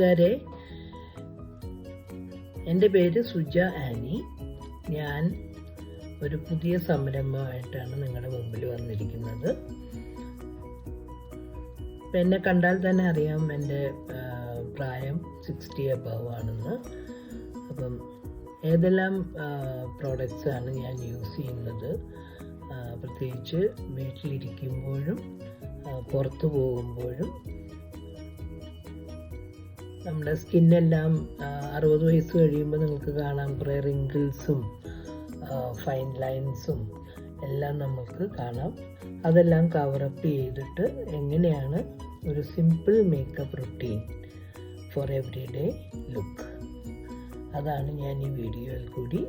കൂട്ടുകാരെ, എൻ്റെ പേര് സുജ ആനി. ഞാൻ ഒരു പുതിയ സംരംഭമായിട്ടാണ് നിങ്ങളുടെ മുമ്പിൽ വന്നിരിക്കുന്നത്. ഇപ്പം എന്നെ കണ്ടാൽ തന്നെ അറിയാം എൻ്റെ പ്രായം 60 above ആണെന്ന്. അപ്പം ഏതെല്ലാം പ്രോഡക്റ്റ്സാണ് ഞാൻ യൂസ് ചെയ്യുന്നത്, പ്രത്യേകിച്ച് വീട്ടിലിരിക്കുമ്പോഴും പുറത്തു പോകുമ്പോഴും. നമ്മുടെ സ്കിന്നെല്ലാം 60 വയസ്സ് കഴിയുമ്പോൾ നിങ്ങൾക്ക് കാണാം കുറേ റിങ്കിൾസും ഫൈൻ ലൈൻസും എല്ലാം നമുക്ക് കാണാം. അതെല്ലാം കവറപ്പ് ചെയ്തിട്ട് എങ്ങനെയാണ് ഒരു simple makeup routine for every day look, അതാണ് ഞാൻ ഈ വീഡിയോയിൽ കൂടി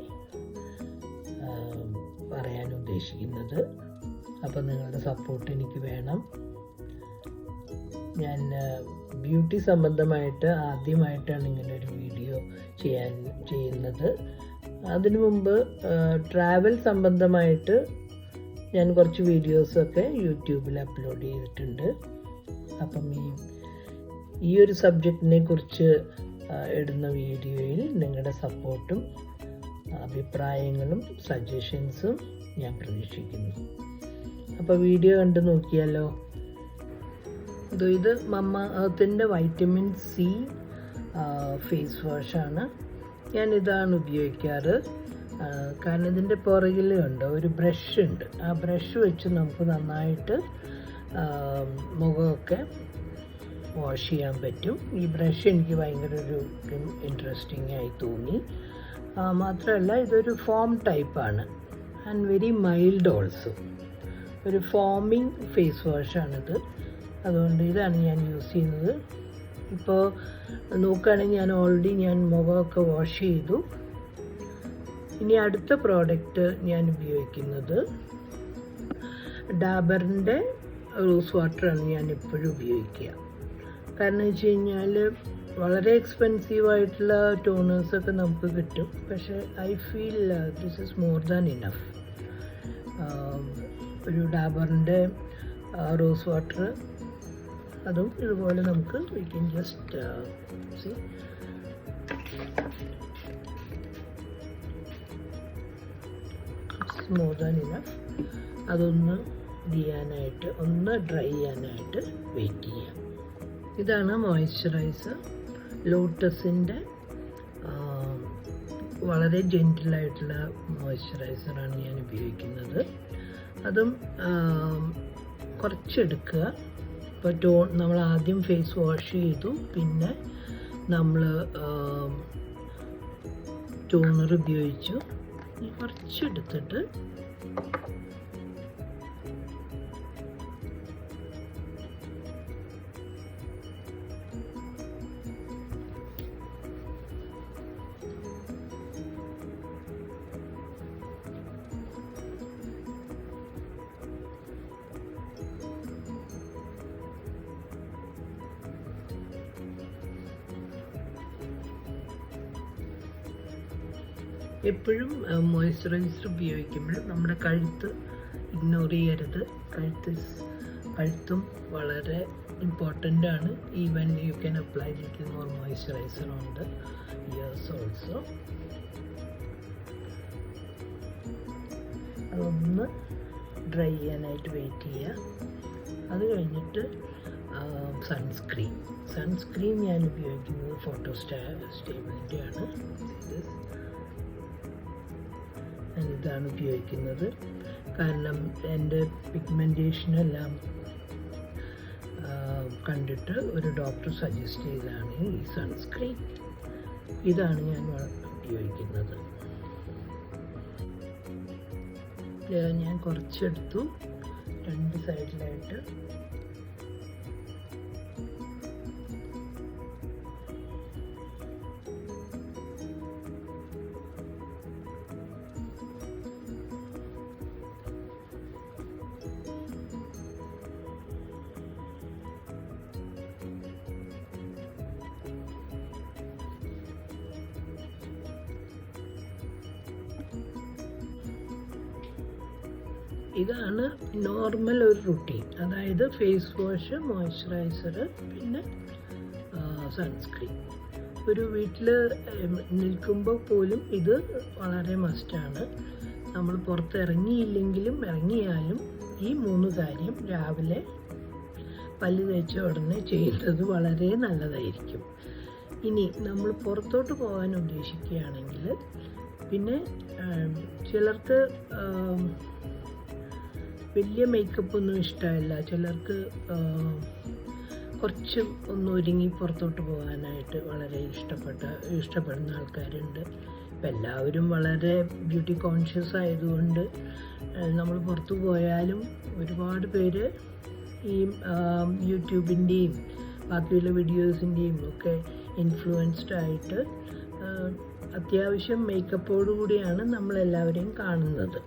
പറയാൻ ഉദ്ദേശിക്കുന്നത്. അപ്പം നിങ്ങളുടെ സപ്പോർട്ട് എനിക്ക് വേണം. ഞാൻ ബ്യൂട്ടി സംബന്ധമായിട്ട് ആദ്യമായിട്ടാണ് ഇങ്ങനെ ഒരു വീഡിയോ ചെയ്യുന്നത്. അതിനു മുമ്പ് ട്രാവൽ സംബന്ധമായിട്ട് ഞാൻ കുറച്ച് വീഡിയോസൊക്കെ യൂട്യൂബിൽ അപ്ലോഡ് ചെയ്തിട്ടുണ്ട്. അപ്പം ഈ ഒരു സബ്ജക്റ്റിനെ കുറിച്ച് ഇടുന്ന വീഡിയോയിൽ നിങ്ങളുടെ സപ്പോർട്ടും അഭിപ്രായങ്ങളും സജഷൻസും ഞാൻ പ്രതീക്ഷിക്കുന്നു. അപ്പോൾ വീഡിയോ കണ്ടു നോക്കിയാലോ. ഇത് മമ്മ എർത്തിൻ്റെ വൈറ്റമിൻ സി ഫേസ് വാഷാണ്. ഞാനിതാണ് ഉപയോഗിക്കാറ്. കാരണം ഇതിൻ്റെ പുറകിൽ ഉണ്ട് ഒരു ബ്രഷ് ഉണ്ട്. ആ ബ്രഷ് വെച്ച് നമുക്ക് നന്നായിട്ട് മുഖമൊക്കെ വാഷ് ചെയ്യാൻ പറ്റും. ഈ ബ്രഷ് എനിക്ക് ഭയങ്കര ഒരു ഇൻട്രസ്റ്റിംഗ് ആയി തോന്നി. മാത്രമല്ല ഇതൊരു ഫോം ടൈപ്പാണ് ആൻഡ് വെരി മൈൽഡ് ഓൾസോ. ഒരു ഫോമിങ് ഫേസ് വാഷാണിത്. അതുകൊണ്ട് ഇതാണ് ഞാൻ യൂസ് ചെയ്യുന്നത്. ഇപ്പോൾ നോക്കുകയാണെങ്കിൽ ഞാൻ മുഖമൊക്കെ വാഷ് ചെയ്തു. ഇനി അടുത്ത പ്രോഡക്റ്റ് ഞാൻ ഉപയോഗിക്കുന്നത് ഡാബറിൻ്റെ റോസ് വാട്ടറാണ് ഞാൻ എപ്പോഴും ഉപയോഗിക്കുക. കാരണം വെച്ച് കഴിഞ്ഞാൽ വളരെ എക്സ്പെൻസീവായിട്ടുള്ള ടോണേഴ്സൊക്കെ നമുക്ക് കിട്ടും. പക്ഷേ I feel this is more than enough. ഒരു ഡാബറിൻ്റെ റോസ് വാട്ടർ, അതും ഇതുപോലെ നമുക്ക് we can just see more than enough. അതൊന്ന് ഒന്ന് ഡ്രൈ ചെയ്യാനായിട്ട് വെയിറ്റ് ചെയ്യാം. ഇതാണ് മോയ്സ്ചറൈസർ. ലോട്ടസിൻ്റെ വളരെ ജെൻറ്റിലായിട്ടുള്ള മോയ്സ്ചറൈസറാണ് ഞാൻ ഉപയോഗിക്കുന്നത്. അതും കുറച്ചെടുക്കുക. ഇപ്പോൾ നമ്മൾ ആദ്യം ഫേസ് വാഷ് ചെയ്തു, പിന്നെ നമ്മൾ ടോണർ ഉപയോഗിച്ചു. കുറച്ചെടുത്തിട്ട് എപ്പോഴും മോയ്സ്ചറൈസർ ഉപയോഗിക്കുമ്പോൾ നമ്മുടെ കഴുത്ത് ഇഗ്നോർ ചെയ്യരുത്. കഴുത്തും വളരെ ഇമ്പോർട്ടൻ്റ് ആണ്. Even you can apply little more moisturiser on the years also. അതൊന്ന് ഡ്രൈ ചെയ്യാനായിട്ട് വെയിറ്റ് ചെയ്യുക. അത് കഴിഞ്ഞിട്ട് സൺസ്ക്രീൻ ഞാൻ ഉപയോഗിക്കുന്നത് ഫോട്ടോ സ്റ്റേബിലിറ്റി ആണ്. ഇതാണ് ഉപയോഗിക്കുന്നത്. കാരണം എൻ്റെ പിഗ്മെൻറ്റേഷനെല്ലാം കണ്ടിട്ട് ഒരു ഡോക്ടർ സജസ്റ്റ് ചെയ്തതാണ് ഈ സൺസ്ക്രീൻ. ഇതാണ് ഞാൻ ഉപയോഗിക്കുന്നത്. ഞാൻ കുറച്ചെടുത്തു, 2 സൈഡിലായിട്ട്. ഇതാണ് നോർമൽ ഒരു റുട്ടീൻ. അതായത് ഫേസ് വാഷ്, മോയ്സ്ചറൈസർ, പിന്നെ സൺസ്ക്രീൻ. ഒരു വീട്ടിൽ നിൽക്കുമ്പോൾ പോലും ഇത് വളരെ മസ്റ്റാണ്. നമ്മൾ പുറത്തിറങ്ങിയില്ലെങ്കിലും ഇറങ്ങിയാലും ഈ 3 കാര്യം രാവിലെ പല്ല് തേച്ച ഉടനെ ചെയ്യുന്നത് വളരെ നല്ലതായിരിക്കും. ഇനി നമ്മൾ പുറത്തോട്ട് പോകാൻ ഉദ്ദേശിക്കുകയാണെങ്കിൽ പിന്നെ ചിലർക്ക് വലിയ മേക്കപ്പൊന്നും ഇഷ്ടമല്ല. ചിലർക്ക് കുറച്ച് ഒന്ന് ഒരുങ്ങി പുറത്തോട്ട് പോകാനായിട്ട് വളരെ ഇഷ്ടപ്പെടുന്ന ആൾക്കാരുണ്ട്. ഇപ്പം എല്ലാവരും വളരെ ബ്യൂട്ടി കോൺഷ്യസ് ആയതുകൊണ്ട് നമ്മൾ പുറത്തു പോയാലും ഒരുപാട് പേര് ഈ യൂട്യൂബിൻ്റെയും ബാക്കിയുള്ള വീഡിയോസിൻ്റെയും ഒക്കെ ഇൻഫ്ലുവൻസ്ഡ് ആയിട്ട് അത്യാവശ്യം മേക്കപ്പോടുകൂടിയാണ് നമ്മളെല്ലാവരെയും കാണുന്നത്.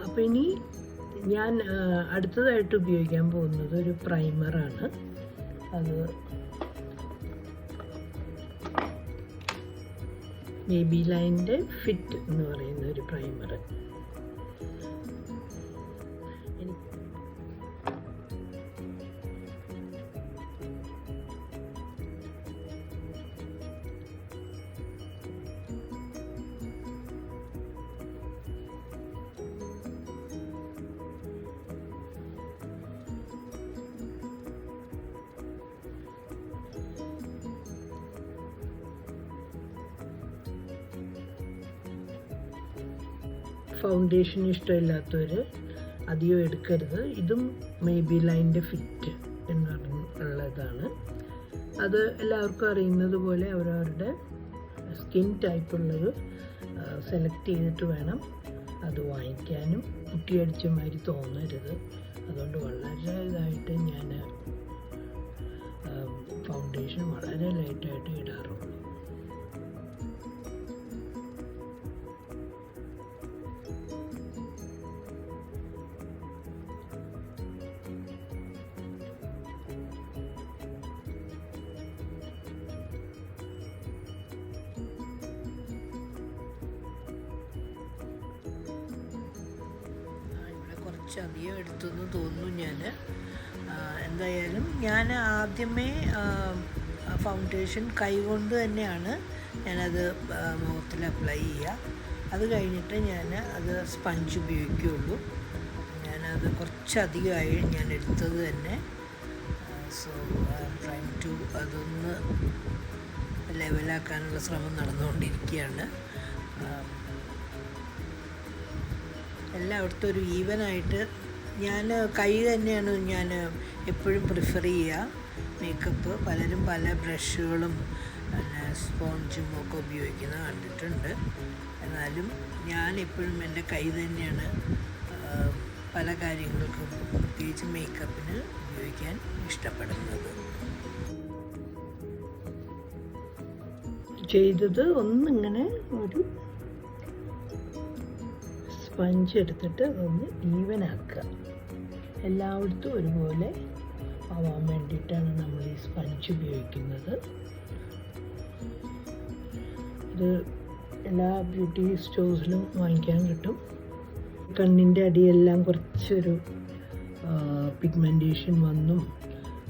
അപ്പോൾ ഇനി ഞാൻ അടുത്തതായിട്ട് ഉപയോഗിക്കാൻ പോകുന്നത് ഒരു പ്രൈമറാണ്. അത് മേബിലൈൻ്റെ ഫിറ്റ് എന്ന് പറയുന്ന ഒരു പ്രൈമർ. ഫൗണ്ടേഷൻ ഇഷ്ടമില്ലാത്തവർ അധികം എടുക്കരുത്. ഇതും മേബിലൈൻ്റെ ഫിറ്റ് എന്നുള്ളതാണ്. അത് എല്ലാവർക്കും അറിയുന്നത് പോലെ അവരവരുടെ സ്കിൻ ടൈപ്പുള്ളത് സെലക്ട് ചെയ്തിട്ട് വേണം അത് വാങ്ങിക്കാനും. കുട്ടിയടിച്ച മാതിരി തോന്നരുത്. അതുകൊണ്ട് വളരെ ഇതായിട്ട് ഞാൻ ഫൗണ്ടേഷൻ വളരെ ലൈറ്റായിട്ട് ഇടാറുള്ളൂ. കുറച്ചധികം എടുത്തെന്ന് തോന്നുന്നു ഞാൻ. എന്തായാലും ഞാൻ ആദ്യമേ ഫൗണ്ടേഷൻ കൈകൊണ്ട് തന്നെയാണ് ഞാനത് മുഖത്തിൽ അപ്ലൈ ചെയ്യുക. അത് കഴിഞ്ഞിട്ട് ഞാൻ അത് സ്പഞ്ച് ഉപയോഗിക്കുകയുള്ളൂ. ഞാനത് കുറച്ചധികമായി ഞാൻ എടുത്തത് തന്നെ. So I am trying to അതൊന്ന് ലെവലാക്കാനുള്ള ശ്രമം നടന്നുകൊണ്ടിരിക്കുകയാണ്. എല്ലായിടത്തും ഒരു ഈവനായിട്ട് ഞാൻ കൈ തന്നെയാണ് ഞാൻ എപ്പോഴും പ്രിഫർ ചെയ്യുക മേക്കപ്പ്. പലരും പല ബ്രഷുകളും പിന്നെ സ്പോഞ്ചും ഒക്കെ ഉപയോഗിക്കുന്നത് കണ്ടിട്ടുണ്ട്. എന്നാലും ഞാൻ എപ്പോഴും എൻ്റെ കൈ തന്നെയാണ് പല കാര്യങ്ങൾക്കും പ്രത്യേകിച്ച് മേക്കപ്പിന് ഉപയോഗിക്കാൻ ഇഷ്ടപ്പെടുന്നത്. ചെയ്തത് ഒന്നിങ്ങനെ ഒരു സ്പഞ്ച് എടുത്തിട്ട് ഒന്ന് ഈവനാക്കുക. എല്ലായിടത്തും ഒരുപോലെ ആവാൻ വേണ്ടിയിട്ടാണ് നമ്മൾ ഈ സ്പഞ്ച് ഉപയോഗിക്കുന്നത്. ഇത് എല്ലാ ബ്യൂട്ടി സ്റ്റോഴ്സിലും വാങ്ങിക്കാൻ കിട്ടും. കണ്ണിൻ്റെ അടിയെല്ലാം കുറച്ചൊരു പിഗ്മെൻറ്റേഷൻ വന്നും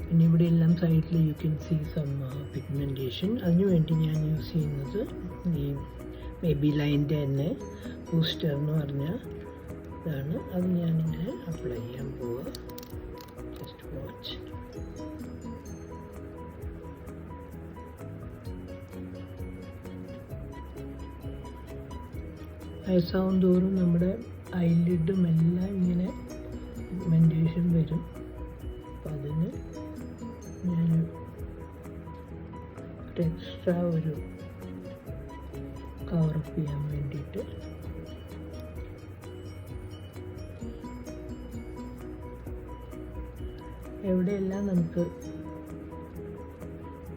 പിന്നെ ഇവിടെ എല്ലാം സൈഡിൽ you can see some pigmentation. അതിനുവേണ്ടി ഞാൻ യൂസ് ചെയ്യുന്നത് ഈ മേബിലൈൻ്റെ തന്നെ ബൂസ്റ്റർ എന്ന് പറഞ്ഞ ഇതാണ്. അത് ഞാനിങ്ങനെ അപ്ലൈ ചെയ്യാൻ പോവുക. Just watch. വയസ്സാവും തോറും നമ്മുടെ ഐലിഡും എല്ലാം ഇങ്ങനെ പിഗ്മെൻറ്റേഷൻ വരും. അപ്പം അതിന് ഞാൻ എക്സ്ട്രാ ഒരു കവറപ്പ് ചെയ്യാൻ വേണ്ടിയിട്ട് എവിടെയെല്ലാം നമുക്ക്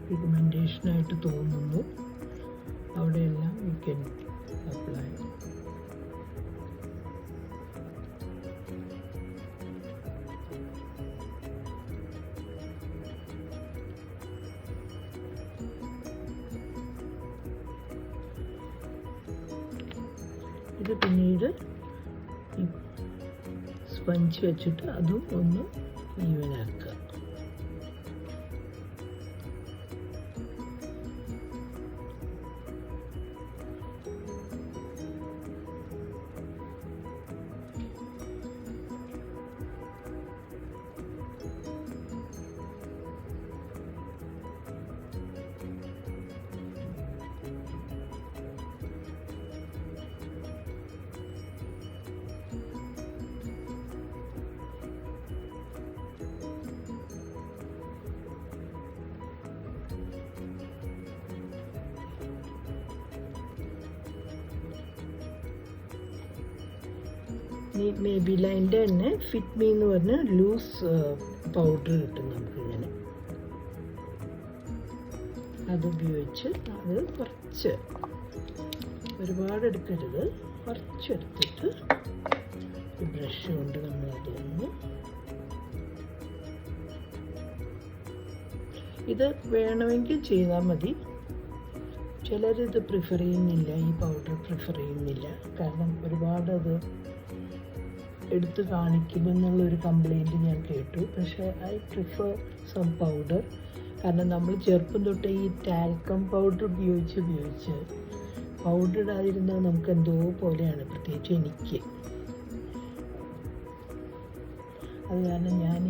പിഗ്മെൻറ്റേഷനായിട്ട് തോന്നുന്നു അവിടെയെല്ലാം യു ക്യാൻ അപ്ലൈ. ഇത് പിന്നീട് ഈ സ്പഞ്ച് വെച്ചിട്ട് അതും ഒന്ന് ഈവനാക്കുക. ഇനി മേബിലൈൻ്റെ തന്നെ ഫിറ്റ് മീ എന്ന് പറഞ്ഞ ലൂസ് പൗഡർ കിട്ടും നമുക്കിങ്ങനെ. അതുപയോഗിച്ച് അത് കുറച്ച്, ഒരുപാട് എടുക്കരുത്, കുറച്ചെടുത്തിട്ട് ഈ ബ്രഷ് കൊണ്ട് നമ്മളതൊന്ന്, ഇത് വേണമെങ്കിൽ ചെയ്താൽ മതി. ചിലരിത് പ്രിഫർ ചെയ്യുന്നില്ല, ഈ പൗഡർ പ്രിഫർ ചെയ്യുന്നില്ല, കാരണം ഒരുപാട് അത് എടുത്ത് കാണിക്കുമെന്നുള്ളൊരു കംപ്ലൈൻറ്റ് ഞാൻ കേട്ടു. പക്ഷേ ഐ പ്രിഫർ സം പൗഡർ, കാരണം നമ്മൾ ചെറുപ്പം തൊട്ടേ ഈ ടാൽക്കം പൗഡർ ഉപയോഗിച്ച് പൗഡർ ഇടാതിരുന്നാൽ നമുക്ക് എന്തോ പോലെയാണ്, പ്രത്യേകിച്ച് എനിക്ക്. അത് കാരണം ഞാൻ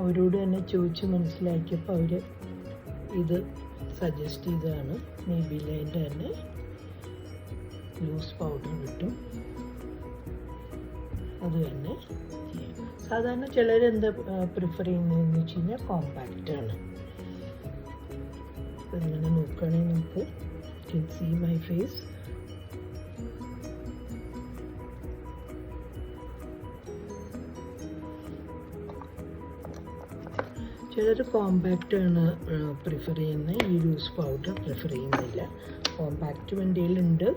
അവരോട് തന്നെ ചോദിച്ച് മനസ്സിലാക്കിയപ്പോൾ അവർ ഇത് സജസ്റ്റ് ചെയ്തതാണ്. മേബിലൈൻ്റെ തന്നെ ലൂസ് പൗഡർ കിട്ടും, അത് തന്നെ ചെയ്യാം. സാധാരണ ചിലർ എന്താ പ്രിഫർ ചെയ്യുന്നതെന്ന് വെച്ച് കഴിഞ്ഞാൽ കോമ്പാക്റ്റാണ്. ഇങ്ങനെ നോക്കുകയാണെങ്കിൽ നമുക്ക് can see my face. ചിലർ കോമ്പാക്റ്റാണ് പ്രിഫർ ചെയ്യുന്നത്, ഈ ലൂസ് പൗഡർ പ്രിഫർ ചെയ്യുന്നില്ല. കോമ്പാക്റ്റ് എൻ്റെ കയ്യിലുണ്ട്.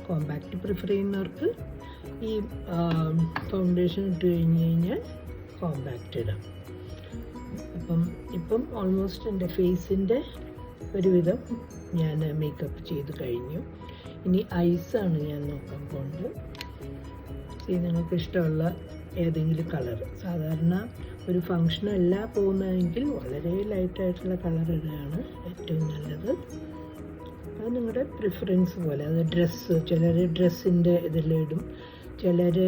കോമ്പാക്റ്റ് പ്രിഫർ ചെയ്യുന്നവർക്ക് ഈ ഫൗണ്ടേഷൻ ഇട്ട് കഴിഞ്ഞാൽ കോമ്പാക്റ്റ് ഇടാം. ഇപ്പം ഓൾമോസ്റ്റ് എൻ്റെ ഫേസിൻ്റെ ഒരുവിധം ഞാൻ മേക്കപ്പ് ചെയ്ത് കഴിഞ്ഞു. ഇനി ഐസാണ് ഞാൻ നോക്കാൻ പോകുന്നത്. നിങ്ങൾക്ക് ഇഷ്ടമുള്ള ഏതെങ്കിലും കളർ, സാധാരണ ഒരു ഫങ്ഷനല്ല പോകുന്നതെങ്കിൽ വളരെ ലൈറ്റായിട്ടുള്ള കളർ ഇടുകയാണ് ഏറ്റവും നല്ലത്. അത് നിങ്ങളുടെ പ്രിഫറൻസ് പോലെ. അത് ഡ്രസ്സ്, ചിലർ ഡ്രസ്സിൻ്റെ ഇതെല്ലാം ഇടും, ചിലർ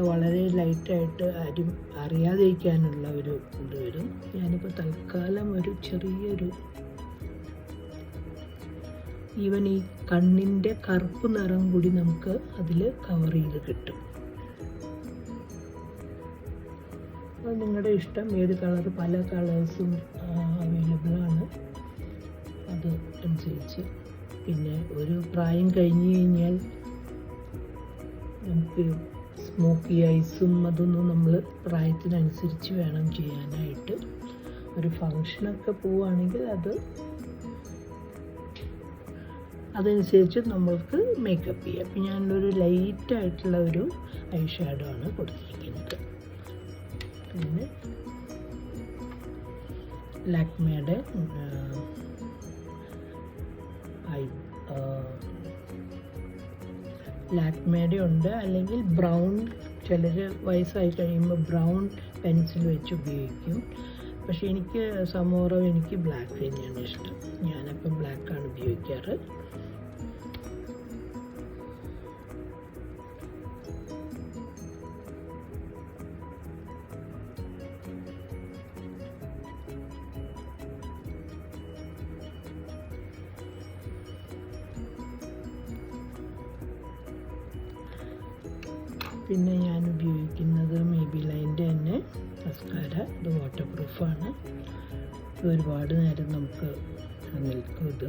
വളരെ ലൈറ്റായിട്ട് ആരും അറിയാതിരിക്കാനുള്ള ഒരു ഇത് വരും. ഞാനിപ്പോൾ തൽക്കാലം ഒരു ചെറിയൊരു, ഈവൻ ഈ കണ്ണിൻ്റെ കറുപ്പ് നിറം കൂടി നമുക്ക് അതിൽ കവർ ചെയ്ത് കിട്ടും. അത് നിങ്ങളുടെ ഇഷ്ടം, ഏത് കളർ, പല കളേഴ്സും അവൈലബിളാണ്, അത് അനുസരിച്ച്. പിന്നെ ഒരു പ്രായം കഴിഞ്ഞ് കഴിഞ്ഞാൽ നമുക്ക് സ്മോക്കി ഐസും അതൊന്നും നമ്മൾ പ്രായത്തിനനുസരിച്ച് വേണം ചെയ്യാനായിട്ട്. ഒരു ഫങ്ഷനൊക്കെ പോവുകയാണെങ്കിൽ അതനുസരിച്ച് നമ്മൾക്ക് മേക്കപ്പ് ചെയ്യാം. അപ്പം ഞാനൊരു ലൈറ്റായിട്ടുള്ള ഒരു ഐ ഷാഡോ ആണ് കൊടുത്തിരിക്കുന്നത്. പിന്നെ ലാക്മേയുടെ ലാക്മേയുടെ ഉണ്ട്, അല്ലെങ്കിൽ ബ്രൗൺ, ചിലർ വയസ്സായി കഴിയുമ്പോൾ ബ്രൗൺ പെൻസിൽ വെച്ച് ഉപയോഗിക്കും. പക്ഷേ എനിക്ക് സമോറം, എനിക്ക് ബ്ലാക്ക് തന്നെയാണ് ഇഷ്ടം. ഞാനപ്പം ബ്ലാക്കാണ് ഉപയോഗിക്കാറ്. പിന്നെ ഞാൻ ഉപയോഗിക്കുന്നത് മേബിലൈൻ്റെ തന്നെ മസ്കാര. ഇത് വാട്ടർ പ്രൂഫാണ്, ഇത് ഒരുപാട് നേരം നമുക്ക് നിൽക്കും. ഇത്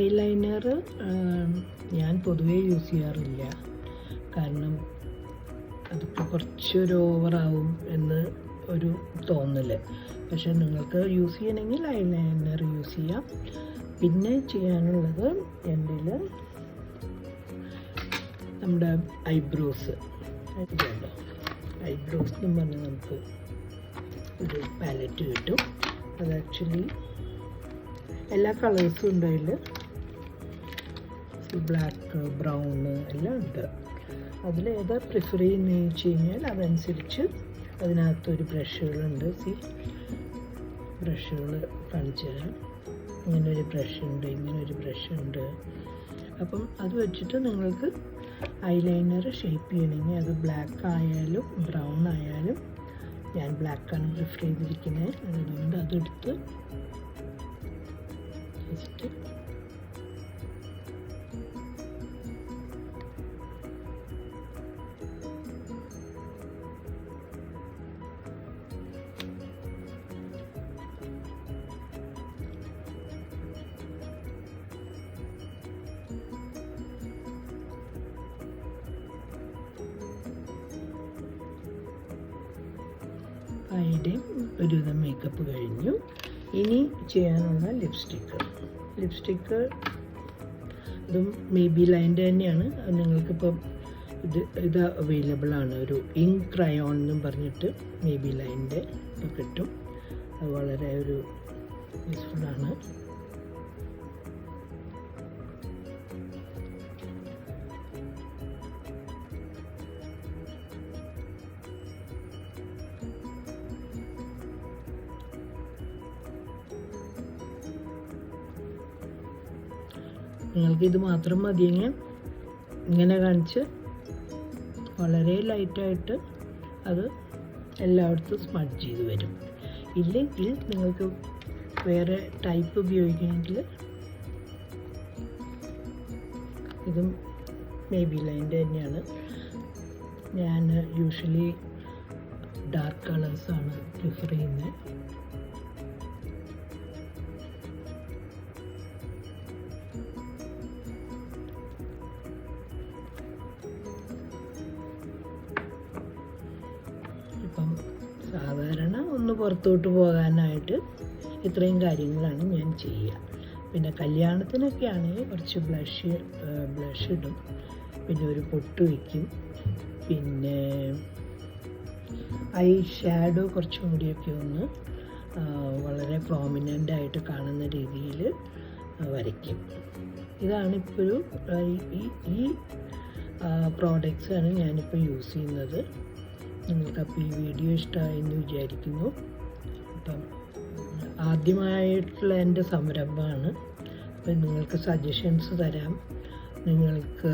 ഐലൈനർ ഞാൻ പൊതുവേ യൂസ് ചെയ്യാറില്ല, കാരണം അതൊക്കെ കുറച്ചൊരു ഓവറാവും എന്ന് ഒരു തോന്നല്. പക്ഷെ നിങ്ങൾക്ക് യൂസ് ചെയ്യണമെങ്കിൽ ഐലൈനർ യൂസ് ചെയ്യാം. പിന്നെ ചെയ്യാനുള്ളത് എൻ്റെ നമ്മുടെ ഐബ്രോസ് എന്ന് പറഞ്ഞാൽ നമുക്ക് ഒരു പാലറ്റ് കിട്ടും. അത് ആക്ച്വലി എല്ലാ കളേഴ്സും ഉണ്ട് അതിൽ, ബ്ലാക്ക്, ബ്രൗണ് എല്ലാം ഉണ്ട്. അതിലേതാ പ്രിഫർ ചെയ്യുന്നതെന്ന് വെച്ച് കഴിഞ്ഞാൽ അതനുസരിച്ച് അതിനകത്തൊരു ബ്രഷുകളുണ്ട്. ബ്രഷുകൾ കാണിച്ചു തരാം. ഇങ്ങനൊരു ബ്രഷ് ഉണ്ട്, ഇങ്ങനൊരു ബ്രഷ് ഉണ്ട്. അപ്പം അത് വെച്ചിട്ട് നിങ്ങൾക്ക് ഐലൈനർ ഷേപ്പ് ചെയ്യണമെങ്കിൽ അത് ബ്ലാക്ക് ആയാലും ബ്രൗൺ ആയാലും, ഞാൻ ബ്ലാക്കാണ് പ്രിഫർ ചെയ്തിരിക്കുന്നത്, അതുകൊണ്ട് അതെടുത്ത് ജസ്റ്റ് ഐയുടെയും ഒരുവിധം മേക്കപ്പ് കഴിഞ്ഞു. ഇനി ചെയ്യാനുള്ള ലിപ്സ്റ്റിക്ക് അതും Maybelline തന്നെയാണ്. അത് നിങ്ങൾക്കിപ്പം ഇത് അവൈലബിൾ ആണ്. ഒരു ഇങ്ക് ക്രയോൺ എന്നും പറഞ്ഞിട്ട് Maybelline കിട്ടും. അത് വളരെ ഒരു യൂസ്ഫുള്ളാണ്. നിങ്ങൾക്കിത് മാത്രം മതിയെങ്കിൽ ഇങ്ങനെ കാണിച്ച് വളരെ ലൈറ്റായിട്ട് അത് എല്ലായിടത്തും സ്മഡ്ജ് ചെയ്ത് വരും. ഇല്ലെങ്കിൽ നിങ്ങൾക്ക് വേറെ ടൈപ്പ് ഉപയോഗിക്കണമെങ്കിൽ ഇതും Maybelline തന്നെയാണ്. ഞാൻ യൂഷ്വലി ഡാർക്ക് കളേഴ്സാണ് പ്രിഫർ ചെയ്യുന്നത്. ഇപ്പം സാധാരണ ഒന്ന് പുറത്തോട്ട് പോകാനായിട്ട് ഇത്രയും കാര്യങ്ങളാണ് ഞാൻ ചെയ്യുക. പിന്നെ കല്യാണത്തിനൊക്കെ ആണെങ്കിൽ കുറച്ച് ബ്ലഷ് ഇടും, പിന്നെ ഒരു പൊട്ട് വയ്ക്കും, പിന്നെ ഐ ഷാഡോ കുറച്ചും കൂടിയൊക്കെ ഒന്ന് വളരെ പ്രോമിനൻ്റായിട്ട് കാണുന്ന രീതിയിൽ വരയ്ക്കും. ഇതാണിപ്പോഴും ഈ പ്രോഡക്റ്റ്സാണ് ഞാനിപ്പോൾ യൂസ് ചെയ്യുന്നത്. നിങ്ങൾക്കപ്പോൾ ഈ വീഡിയോ ഇഷ്ടമായെന്ന് വിചാരിക്കുന്നു. അപ്പം ആദ്യമായിട്ടുള്ള എൻ്റെ സംരംഭമാണ്. അപ്പം നിങ്ങൾക്ക് സജഷൻസ് തരാം, നിങ്ങൾക്ക്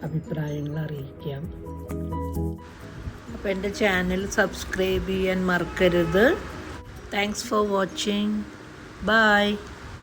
അഭിപ്രായങ്ങൾ അറിയിക്കാം. അപ്പോൾ എൻ്റെ ചാനൽ സബ്സ്ക്രൈബ് ചെയ്യാൻ മറക്കരുത്. Thanks for watching. ബൈ.